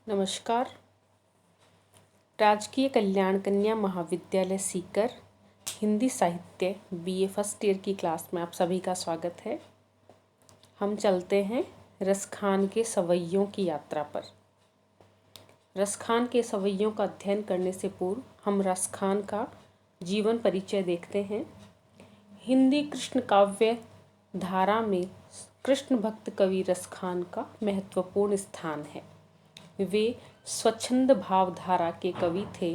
नमस्कार। राजकीय कल्याण कन्या महाविद्यालय सीकर हिंदी साहित्य बीए फर्स्ट ईयर की क्लास में आप सभी का स्वागत है। हम चलते हैं रसखान के सवैयों की यात्रा पर। रसखान के सवैयों का अध्ययन करने से पूर्व हम रसखान का जीवन परिचय देखते हैं। हिंदी कृष्ण काव्य धारा में कृष्ण भक्त कवि रसखान का महत्वपूर्ण स्थान है। वे स्वच्छंद भावधारा के कवि थे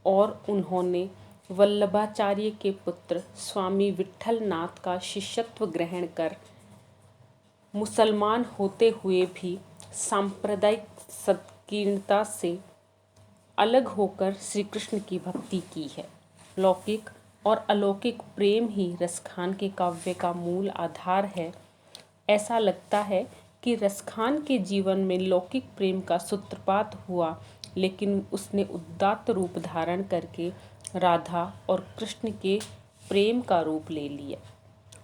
और उन्होंने वल्लभाचार्य के पुत्र स्वामी विट्ठल नाथ का शिष्यत्व ग्रहण कर मुसलमान होते हुए भी सांप्रदायिक संकीर्णता से अलग होकर श्री कृष्ण की भक्ति की है। लौकिक और अलौकिक प्रेम ही रसखान के काव्य का मूल आधार है। ऐसा लगता है कि रसखान के जीवन में लौकिक प्रेम का सूत्रपात हुआ, लेकिन उसने उदात्त रूप धारण करके राधा और कृष्ण के प्रेम का रूप ले लिया।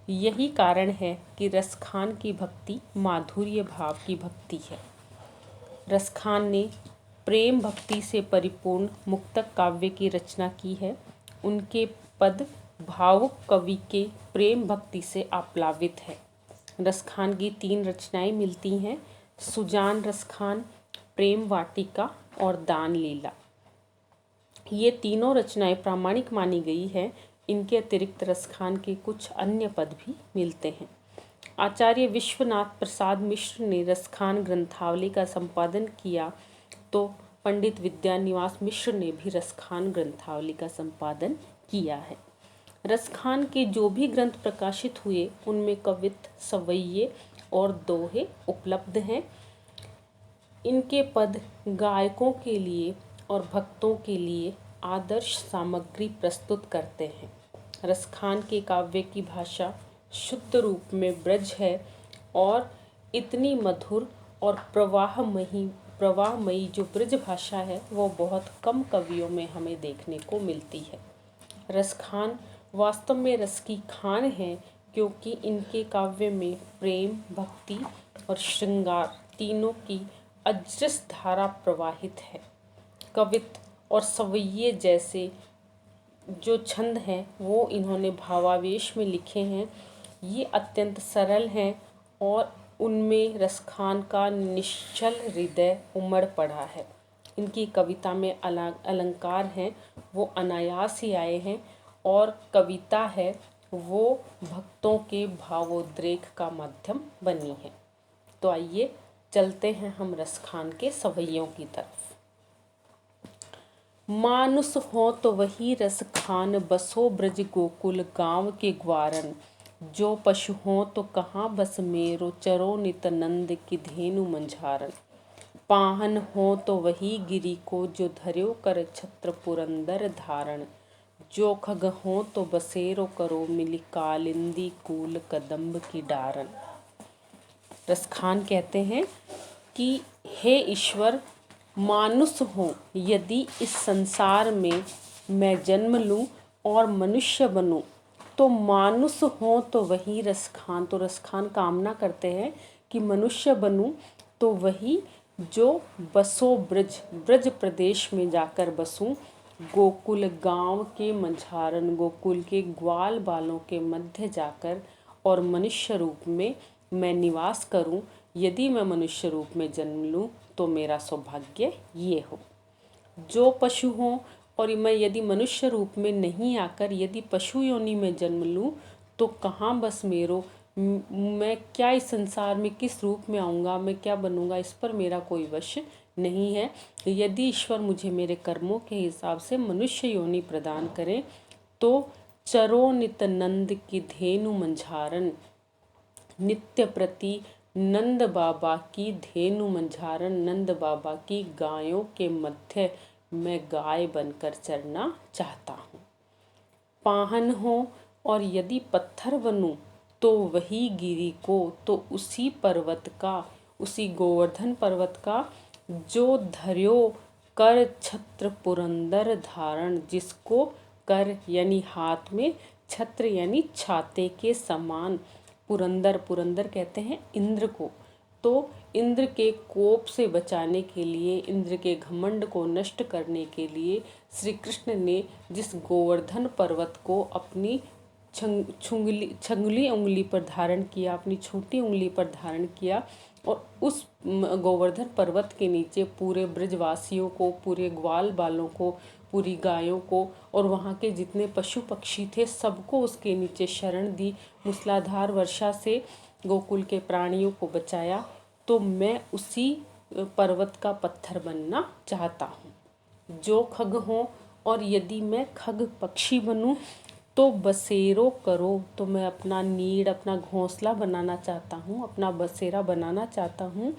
यही कारण है कि रसखान की भक्ति माधुर्य भाव की भक्ति है। रसखान ने प्रेम भक्ति से परिपूर्ण मुक्तक काव्य की रचना की है। उनके पद भावुक कवि के प्रेम भक्ति से आप्लावित है। रसखान की 3 रचनाएं मिलती हैं: सुजान रसखान, प्रेम वाटिका और दान लीला। ये तीनों रचनाएं प्रामाणिक मानी गई है। इनके अतिरिक्त रसखान के कुछ अन्य पद भी मिलते हैं। आचार्य विश्वनाथ प्रसाद मिश्र ने रसखान ग्रंथावली का संपादन किया, तो पंडित विद्यानिवास मिश्र ने भी रसखान ग्रंथावली का संपादन किया है। रसखान के जो भी ग्रंथ प्रकाशित हुए उनमें कवित्त, सवैये और दोहे उपलब्ध हैं। इनके पद गायकों के लिए और भक्तों के लिए आदर्श सामग्री प्रस्तुत करते हैं। रसखान के काव्य की भाषा शुद्ध रूप में ब्रज है और इतनी मधुर और प्रवाहमयी जो ब्रज भाषा है वो बहुत कम कवियों में हमें देखने को मिलती है। रसखान वास्तव में रस की खान है, क्योंकि इनके काव्य में प्रेम, भक्ति और श्रृंगार तीनों की अजस्र धारा प्रवाहित है। कवित्त और सवैये जैसे जो छंद हैं वो इन्होंने भावावेश में लिखे हैं। ये अत्यंत सरल हैं और उनमें रसखान का निश्चल हृदय उमड़ पड़ा है। इनकी कविता में अलंकार हैं वो अनायास ही आए हैं और कविता है वो भक्तों के भावोद्रेक का माध्यम बनी है। तो आइए चलते हैं हम रसखान के सवैयों की तरफ। मानुष हो तो वही रसखान, बसो ब्रज गोकुल गांव के ग्वारन। जो पशु हो तो कहाँ बस मेरो, चरो नित नंद की धेनु मंझारन। पाहन हो तो वही गिरी को, जो धर्यो कर छत्र पुरंदर धारण। जो खग हो तो बसेरो करो, मिली कालिंदी कूल कदम्ब की डारन। रसखान कहते हैं कि हे ईश्वर, मानुष हो यदि इस संसार में मैं जन्म लूं और मनुष्य बनूं, तो मानुष हो तो वही रसखान। तो रसखान कामना करते हैं कि मनुष्य बनूं तो वही जो बसो ब्रज प्रदेश में जाकर बसूं, गोकुल गांव के मंझारन, गोकुल के ग्वाल बालों के मध्य जाकर और मनुष्य रूप में मैं निवास करूं। यदि मैं मनुष्य रूप में जन्म लूं तो मेरा सौभाग्य ये हो। जो पशु हों और मैं यदि मनुष्य रूप में नहीं आकर यदि पशु योनि में जन्म लूं तो कहाँ बस मेरो, मैं क्या इस संसार में किस रूप में आऊँगा, मैं क्या बनूँगा, इस पर मेरा कोई वश नहीं है। यदि ईश्वर मुझे मेरे कर्मों के हिसाब से मनुष्य योनि प्रदान करें तो चरो नित नंद की धेनु मंझारन, नित्य प्रति नंद बाबा की धेनु मंझारन, नंद बाबा की गायों के मध्य मैं गाय बनकर चरना चाहता हूँ। पाहन हो और यदि पत्थर बनूं तो वही गिरी को, तो उसी पर्वत का, उसी गोवर्धन पर्वत का, जो धर्यो कर छत्र पुरंदर धारण, जिसको कर यानी हाथ में, छत्र यानी छाते के समान, पुरंदर, पुरंदर कहते हैं इंद्र को, तो इंद्र के कोप से बचाने के लिए, इंद्र के घमंड को नष्ट करने के लिए श्री कृष्ण ने जिस गोवर्धन पर्वत को अपनी छंगली उंगली पर धारण किया, अपनी छोटी उंगली पर धारण किया, और उस गोवर्धन पर्वत के नीचे पूरे ब्रजवासियों को, पूरे ग्वाल बालों को, पूरी गायों को और वहाँ के जितने पशु पक्षी थे सबको उसके नीचे शरण दी, मूसलाधार वर्षा से गोकुल के प्राणियों को बचाया। तो मैं उसी पर्वत का पत्थर बनना चाहता हूँ जो खग हो, और यदि मैं खग पक्षी बनूं तो बसेरो करो। तो मैं अपना नीड़, अपना घोंसला बनाना चाहता हूँ, अपना बसेरा बनाना चाहता हूँ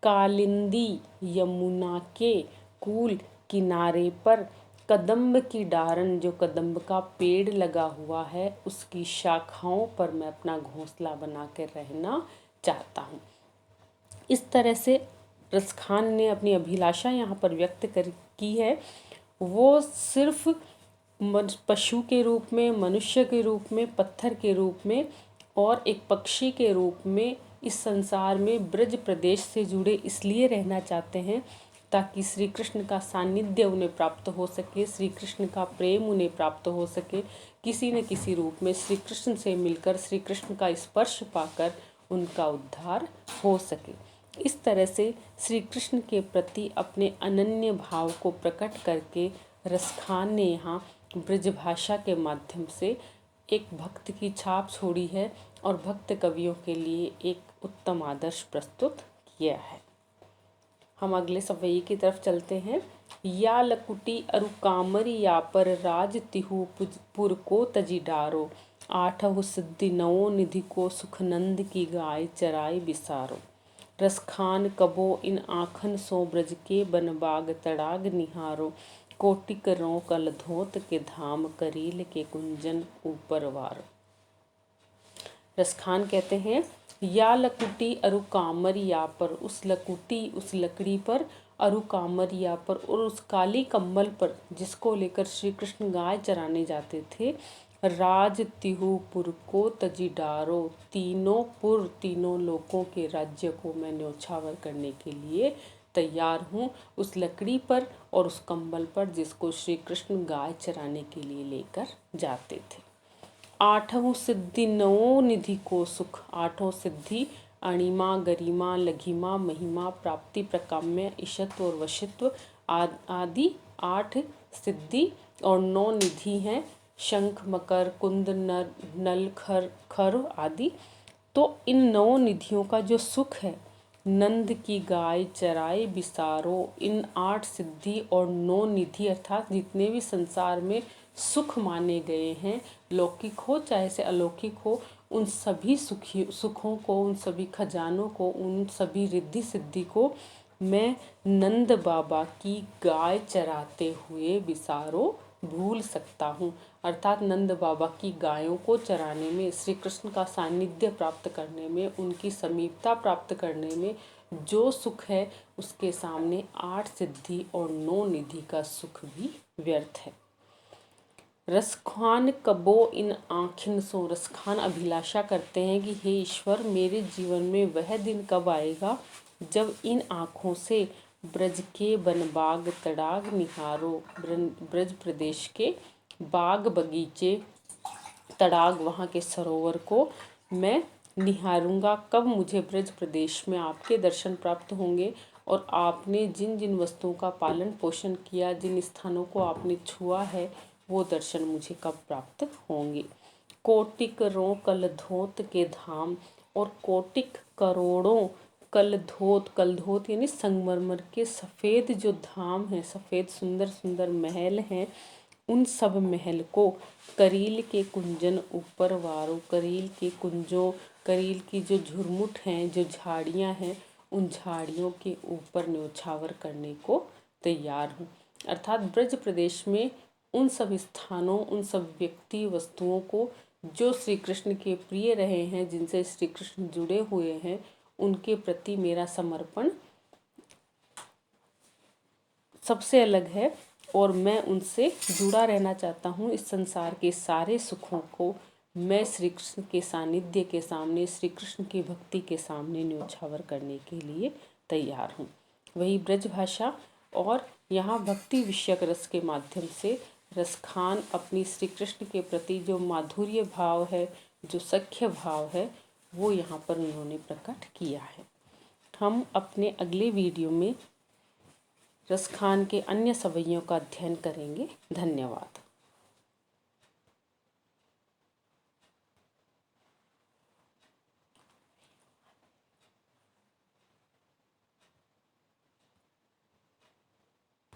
कालिंदी यमुना के कूल किनारे पर, कदम्ब की डारन, जो कदम्ब का पेड़ लगा हुआ है उसकी शाखाओं पर मैं अपना घोंसला बना कर रहना चाहता हूँ। इस तरह से रसखान ने अपनी अभिलाषा यहाँ पर व्यक्त की है। वो सिर्फ पशु के रूप में, मनुष्य के रूप में, पत्थर के रूप में और एक पक्षी के रूप में इस संसार में ब्रज प्रदेश से जुड़े इसलिए रहना चाहते हैं ताकि श्री कृष्ण का सानिध्य उन्हें प्राप्त हो सके, श्री कृष्ण का प्रेम उन्हें प्राप्त हो सके, किसी न किसी रूप में श्री कृष्ण से मिलकर, श्री कृष्ण का स्पर्श पाकर उनका उद्धार हो सके। इस तरह से श्री कृष्ण के प्रति अपने अनन्य भाव को प्रकट करके रसखान ने यहाँ ब्रज भाषा के माध्यम से एक भक्त की छाप छोड़ी है और भक्त कवियों के लिए एक उत्तम आदर्श प्रस्तुत किया है। हम अगले सवई की तरफ चलते हैं। या लकुटी अरु कामरी या पर राज तिहु पुर को तजी डारो, आठहु सिद्धि नवो निधि को सुखनंद की गाय चराई बिसारो। रसखान कबो इन आँखन सो ब्रज के बनबाग तड़ाग निहारो, कोटिक रो कल धोत के धाम करील के कुंजन ऊपर वार। रसखान कहते हैं या लकुटी अरु कामर या पर, उस लकुटी, उस लकड़ी पर, अरु कामर या पर, और उस काली कम्बल पर जिसको लेकर श्री कृष्ण गाय चराने जाते थे। राज तिहु पुर को तजी डारो, तीनों पुर, तीनों लोकों के राज्य को मैं न्योछावर करने के लिए तैयार हूँ। उस लकड़ी पर और उस कंबल पर जिसको श्री कृष्ण गाय चराने के लिए लेकर जाते थे। आठों सिद्धि नवो निधि को सुख, आठों सिद्धि अणिमा, गरिमा, लघिमा, महिमा, प्राप्ति, प्रकाम्य, ईशत्व और वशित्व आदि 8 सिद्धि और 9 निधि हैं, शंख, मकर, कुंद, नल, खर आदि। तो इन 9 निधियों का जो सुख है, नंद की गाय चराए बिसारो, इन 8 सिद्धि और 9 निधि अर्थात जितने भी संसार में सुख माने गए हैं, लौकिक हो चाहे से अलौकिक हो, उन सभी सुखों को, उन सभी खजानों को, उन सभी रिद्धि सिद्धि को मैं नंद बाबा की गाय चराते हुए बिसारो भूल सकता हूँ। अर्थात नंद बाबा की गायों को चराने में, श्री कृष्ण का सानिध्य प्राप्त करने में, उनकी समीपता प्राप्त करने में जो सुख है उसके सामने 8 सिद्धि और 9 निधि का सुख भी व्यर्थ है। रसखान कबो इन आँखिन सो, रसखान अभिलाषा करते हैं कि हे ईश्वर, मेरे जीवन में वह दिन कब आएगा जब इन आँखों से ब्रज के बनबाग तड़ाग निहारो, ब्रज प्रदेश के बाग बगीचे, तड़ाग, वहाँ के सरोवर को मैं निहारूंगा। कब मुझे ब्रज प्रदेश में आपके दर्शन प्राप्त होंगे और आपने जिन जिन वस्तुओं का पालन पोषण किया, जिन स्थानों को आपने छुआ है, वो दर्शन मुझे कब प्राप्त होंगे। कोटिक रो कलधोत के धाम, और कोटिक करोड़ों कलधोत, कलधोत यानी संगमरमर के सफ़ेद जो धाम हैं, सफ़ेद सुंदर सुंदर महल हैं, उन सब महल को करील के कुंजन ऊपर वारो, करील के कुंजों, करील की जो झुरमुट हैं, जो झाड़ियाँ हैं, उन झाड़ियों के ऊपर न्योछावर करने को तैयार हूँ। अर्थात ब्रज प्रदेश में उन सब स्थानों, उन सब व्यक्ति वस्तुओं को जो श्री कृष्ण के प्रिय रहे हैं, जिनसे श्री कृष्ण जुड़े हुए हैं, उनके प्रति मेरा समर्पण सबसे अलग है और मैं उनसे जुड़ा रहना चाहता हूँ। इस संसार के सारे सुखों को मैं श्री कृष्ण के सानिध्य के सामने, श्री कृष्ण की भक्ति के सामने न्योछावर करने के लिए तैयार हूँ। वही ब्रज भाषा और यहाँ भक्ति विषयक रस के माध्यम से रसखान अपनी श्री कृष्ण के प्रति जो माधुर्य भाव है, जो सख्य भाव है, वो यहाँ पर उन्होंने प्रकट किया है। हम अपने अगले वीडियो में रसखान के अन्य सवैयों का अध्ययन करेंगे। धन्यवाद।